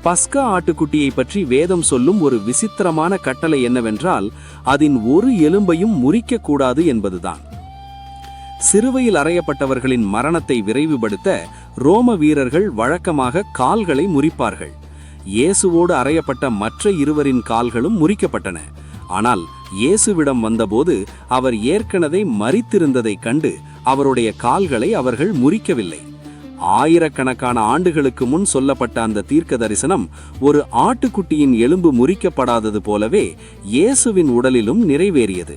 பஸ்கா ஆட்டுக்குட்டியை பற்றி வேதம் சொல்லும் ஒரு விசித்திரமான கட்டளை என்னவென்றால் அதன் ஒரு எலும்பையும் முறிக்கக்கூடாது என்பதுதான். சிறுவையில் அறையப்பட்டவர்களின் மரணத்தை விரைவுபடுத்த ரோம வீரர்கள் வழக்கமாக கால்களை முறிப்பார்கள். இயேசுவோடு அறையப்பட்ட மற்ற இருவரின் கால்களும் முறிக்கப்பட்டன. ஆனால் இயேசுவிடம் வந்தபோது அவர் ஏற்கனவே மரித்திருந்ததைக் கண்டு அவருடைய கால்களை அவர்கள் முறிக்கவில்லை. ஆயிரக்கணக்கான ஆண்டுகளுக்கு முன் சொல்லப்பட்ட அந்த தீர்க்க தரிசனம் ஒரு ஆட்டுக்குட்டியின் எலும்பு முறிக்கப்படாதது போலவே இயேசுவின் உடலிலும் நிறைவேறியது.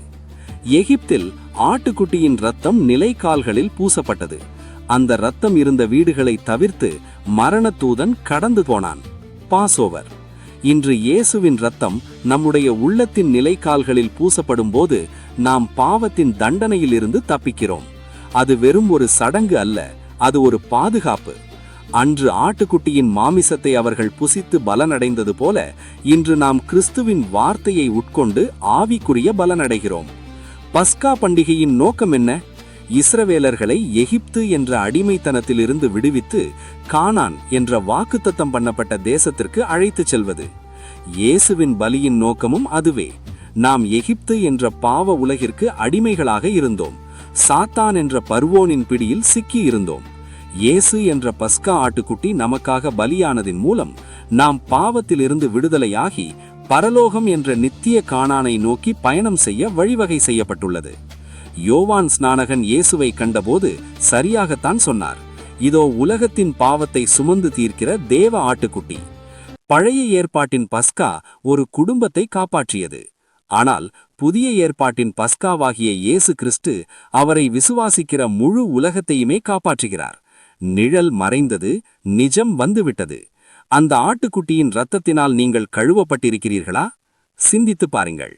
எகிப்தில் ஆட்டுக்குட்டியின் இரத்தம் நிலைக்கால்களில் பூசப்பட்டது. அந்த இரத்தம் இருந்த வீடுகளை தவிர்த்து மரணதூதன் கடந்து போனான். பாசோவர். இன்று இயேசுவின் இரத்தம் நம்முடைய உள்ளத்தின் நிலைக்கால்களில் பூசப்படும் போது நாம் பாவத்தின் தண்டனையிலிருந்து தப்பிக்கிறோம். அது வெறும் ஒரு சடங்கு அல்ல, அது ஒரு பாதுகாப்பு. அன்று ஆட்டுக்குட்டியின் மாமிசத்தை அவர்கள் புசித்து பலனடைந்தது போல இன்று நாம் கிறிஸ்துவின் வார்த்தையை உட்கொண்டு ஆவிக்குரிய பலனடைகிறோம். பஸ்கா பண்டிகையின் நோக்கம் என்ன? இஸ்ரவேலர்களை எகிப்து என்ற அடிமைத்தனத்திலிருந்து விடுவித்து கானான் என்ற வாக்குத்தத்தம் பண்ணப்பட்ட தேசத்திற்கு அழைத்துச் செல்வது. இயேசுவின் பலியின் நோக்கமும் அதுவே. நாம் எகிப்து என்ற பாவ உலகிற்கு அடிமைகளாக இருந்தோம். சாத்தான் என்ற பர்வோனின் பிடியில் சிக்கி இருந்தோம். இயேசு என்ற பஸ்கா ஆட்டுக்குட்டி நமக்காக பலியானதின் மூலம் நாம் பாவத்திலிருந்து விடுதலையாகி பரலோகம் என்ற நித்திய கானானை நோக்கி பயணம் செய்ய வழிவகை செய்யப்பட்டுள்ளது. யோவான் ஸ்நானகன் இயேசுவை கண்டபோது சரியாகத்தான் சொன்னார், இதோ உலகத்தின் பாவத்தை சுமந்து தீர்க்கிற தேவ ஆட்டுக்குட்டி. பழைய ஏற்பாட்டின் பஸ்கா ஒரு குடும்பத்தை காப்பாற்றியது. ஆனால் புதிய ஏற்பாட்டின் பஸ்காவாகிய இயேசு கிறிஸ்து அவரை விசுவாசிக்கிற முழு உலகத்தையுமே காப்பாற்றுகிறார். நிழல் மறைந்தது, நிஜம் வந்துவிட்டது. அந்த ஆட்டுக்குட்டியின் இரத்தத்தினால் நீங்கள் கழுவப்பட்டிருக்கிறீர்களா? சிந்தித்து பாருங்கள்.